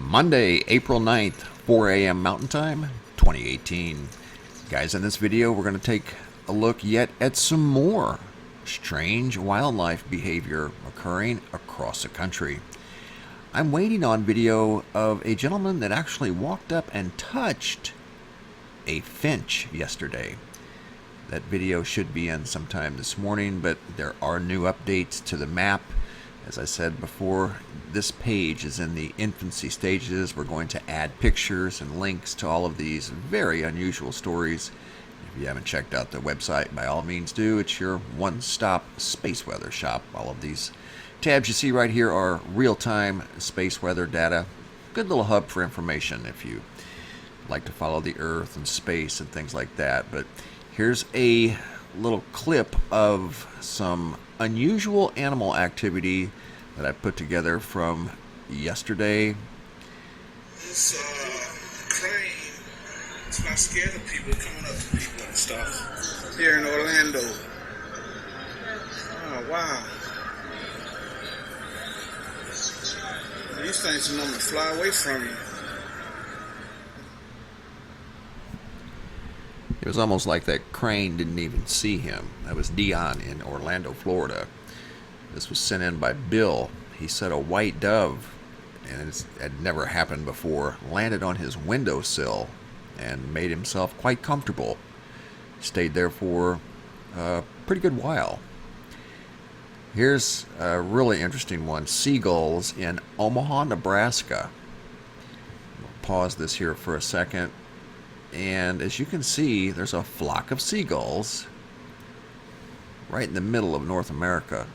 Monday, April 9th, 4 a.m. Mountain Time, 2018. Guys, in this video, we're going to take a look yet at some more strange wildlife behavior occurring across the country. I'm waiting on video of a gentleman that actually walked up and touched a finch yesterday. That video should be in sometime this morning, but there are new updates to the map. As I said before, this page is in the infancy stages. We're going to add pictures and links to all of these very unusual stories. If you haven't checked out the website, by all means do. It's your one-stop space weather shop. All of these tabs you see right here are real-time space weather data. Good little hub for information if you like to follow the Earth and space and things like that. But here's a little clip of some unusual animal activity that I put together from yesterday. This crane, it's not scared of people coming up to people and stuff here in Orlando. Oh, wow. These things are known to fly away from you. It was almost like that crane didn't even see him. That was Dion in Orlando, Florida. This was sent in by Bill. He said a white dove, and it had never happened before, landed on his windowsill and made himself quite comfortable. Stayed there for a pretty good while. Here's a really interesting one. Seagulls in Omaha, Nebraska. We'll pause this here for a second. And as you can see, there's a flock of seagulls right in the middle of North America.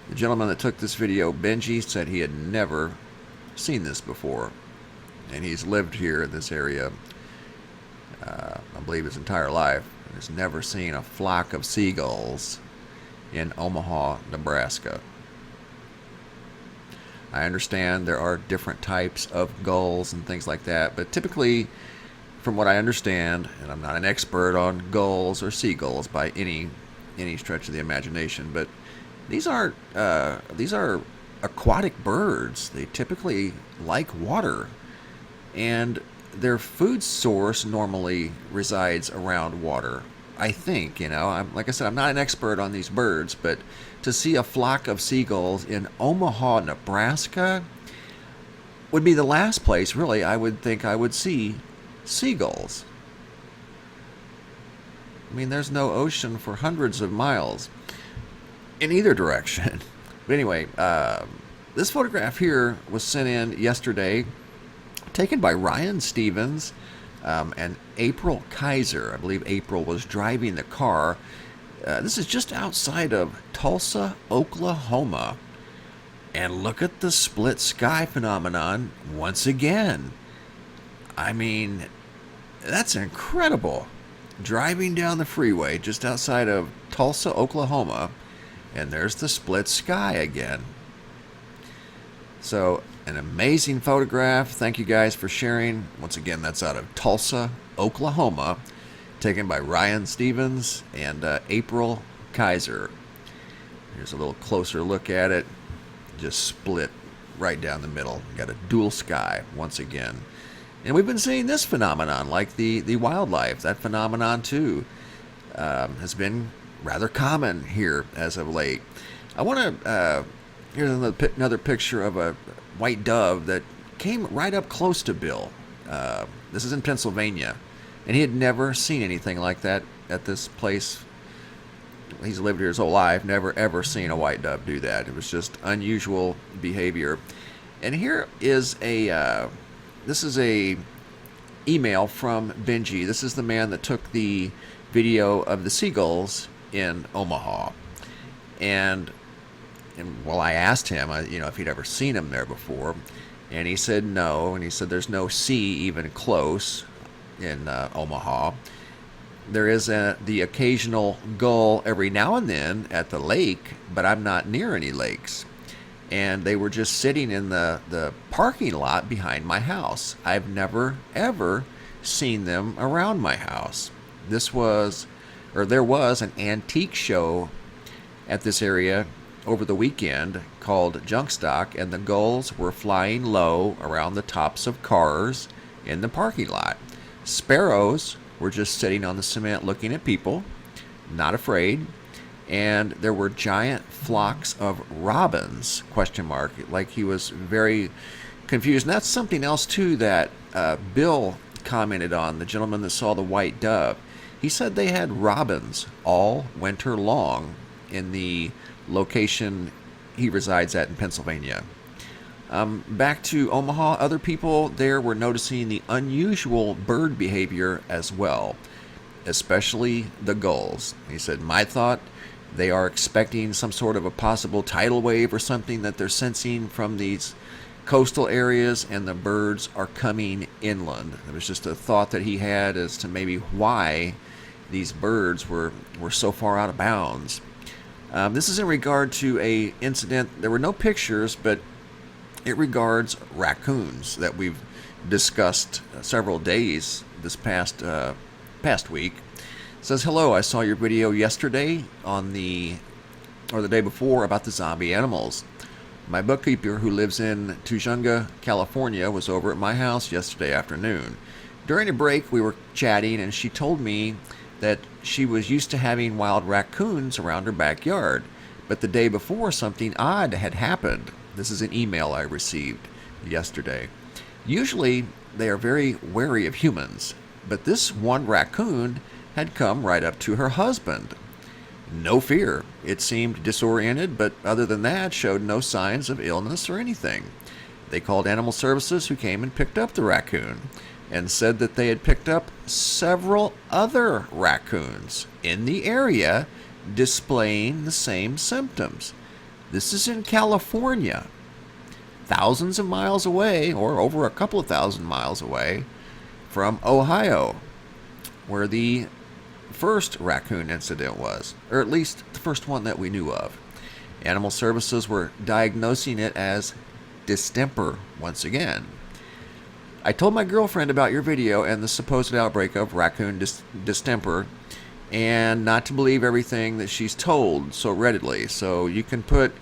The gentleman that took this video, Benji, said he had never seen this before. And he's lived here in this area, I believe, his entire life. And has never seen a flock of seagulls in Omaha, Nebraska. I understand there are different types of gulls and things like that, but typically, from what I understand, and I'm not an expert on gulls or seagulls by any stretch of the imagination, but these are aquatic birds. They typically like water, and their food source normally resides around water. I think, like I said, I'm not an expert on these birds, but to see a flock of seagulls in Omaha, Nebraska would be the last place, really, I would think I would see seagulls. I mean, there's no ocean for hundreds of miles in either direction. But anyway, this photograph here was sent in yesterday, taken by Ryan Stevens and April Kaiser. I believe April was driving the car. This is just outside of Tulsa, Oklahoma. And look at the split sky phenomenon once again. I mean, that's incredible. Driving down the freeway just outside of Tulsa, Oklahoma, and there's the split sky again. So, an amazing photograph. Thank you guys for sharing. Once again, that's out of Tulsa, Oklahoma, taken by Ryan Stevens and April Kaiser. Here's a little closer look at it. Just split right down the middle. Got a dual sky once again. And we've been seeing this phenomenon, like the wildlife. That phenomenon, too, has been rather common here as of late. I want to... here's another picture of a white dove that came right up close to Bill. This is in Pennsylvania. And he had never seen anything like that at this place. He's lived here his whole life, never ever seen a white dove do that. It was just unusual behavior. And here is this is a email from Benji. This is the man that took the video of the seagulls in Omaha. And well, I asked him, if he'd ever seen them there before. And he said no. And he said there's no sea even close in Omaha. There is the occasional gull every now and then at the lake, but I'm not near any lakes. And they were just sitting in the parking lot behind my house. I've never, ever seen them around my house. There was an antique show at this area over the weekend called junk stock, and the gulls were flying low around the tops of cars in the parking lot. Sparrows were just sitting on the cement looking at people, not afraid. And there were giant flocks of robins, question mark, like he was very confused. And that's something else, too, that Bill commented on, the gentleman that saw the white dove. He said they had robins all winter long in the location he resides at in Pennsylvania. Back to Omaha, other people there were noticing the unusual bird behavior as well, especially the gulls. He said, my thought, they are expecting some sort of a possible tidal wave or something that they're sensing from these coastal areas, and the birds are coming inland. It was just a thought that he had as to maybe why these birds were so far out of bounds. This is in regard to a incident. There were no pictures, but it regards raccoons that we've discussed several days this past week. It says, hello, I saw your video yesterday or the day before about the zombie animals. My bookkeeper, who lives in Tujunga, California, was over at my house yesterday afternoon. During a break, we were chatting, and she told me that she was used to having wild raccoons around her backyard, but the day before, something odd had happened. This is an email I received yesterday. Usually, they are very wary of humans, but this one raccoon had come right up to her husband. No fear. It seemed disoriented, but other than that, showed no signs of illness or anything. They called animal services, who came and picked up the raccoon, and said that they had picked up several other raccoons in the area displaying the same symptoms. This is in California, thousands of miles away, or over a couple of thousand miles away from Ohio, where the first raccoon incident was, or at least the first one that we knew of. Animal services were diagnosing it as distemper once again. I told my girlfriend about your video and the supposed outbreak of raccoon distemper, and not to believe everything that she's told so readily. So you can put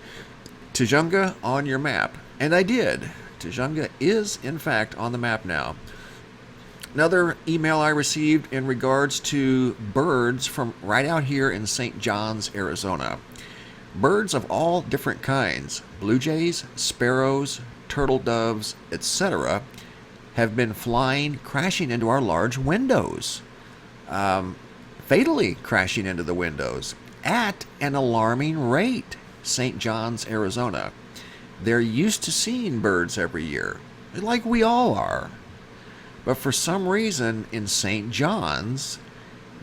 Tujunga on your map. And I did. Tujunga is, in fact, on the map now. Another email I received in regards to birds from right out here in St. John's, Arizona. Birds of all different kinds, blue jays, sparrows, turtle doves, etc., have been flying, crashing into our large windows. Fatally crashing into the windows at an alarming rate. St. John's, Arizona. They're used to seeing birds every year, like we all are. But for some reason, in St. John's,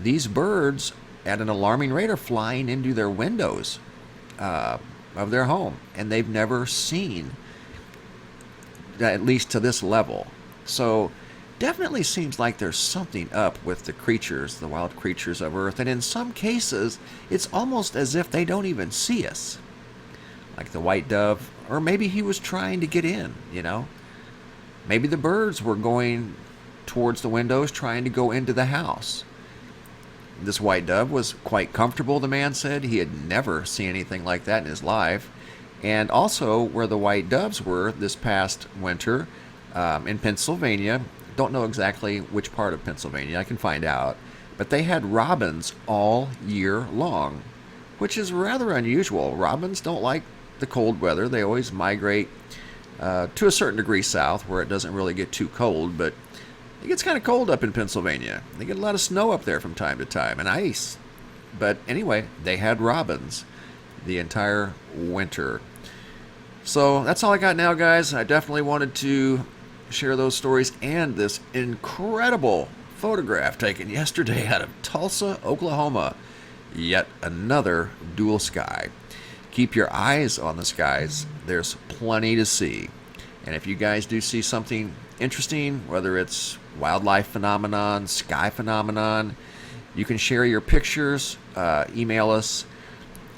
these birds at an alarming rate are flying into their windows of their home, and they've never seen, at least to this level. So definitely seems like there's something up with the creatures, the wild creatures of Earth, and in some cases, it's almost as if they don't even see us. Like the white dove, or maybe he was trying to get in, you know? Maybe the birds were going towards the windows, trying to go into the house. This white dove was quite comfortable, the man said. He had never seen anything like that in his life. And also, where the white doves were this past winter, in Pennsylvania, don't know exactly which part of Pennsylvania, I can find out, but they had robins all year long, which is rather unusual. Robins don't like the cold weather. They always migrate to a certain degree south, where it doesn't really get too cold, but it gets kind of cold up in Pennsylvania. They get a lot of snow up there from time to time, and ice. But anyway, they had robins the entire winter. So that's all I got now, guys. I definitely wanted to share those stories and this incredible photograph taken yesterday out of Tulsa, Oklahoma. Yet another dual sky. Keep your eyes on the skies. There's plenty to see. And if you guys do see something interesting, whether it's wildlife phenomenon, sky phenomenon, you can share your pictures. Email us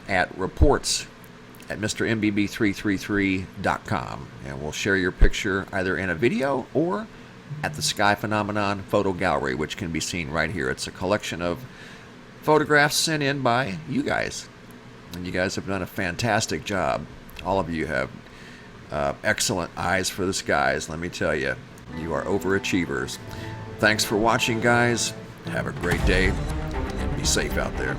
at reports@mrmbb333.com, and we'll share your picture either in a video or at the Sky Phenomenon Photo Gallery, which can be seen right here. It's a collection of photographs sent in by you guys. And you guys have done a fantastic job. All of you have excellent eyes for the skies, let me tell you. You are overachievers. Thanks for watching, guys. Have a great day, and be safe out there.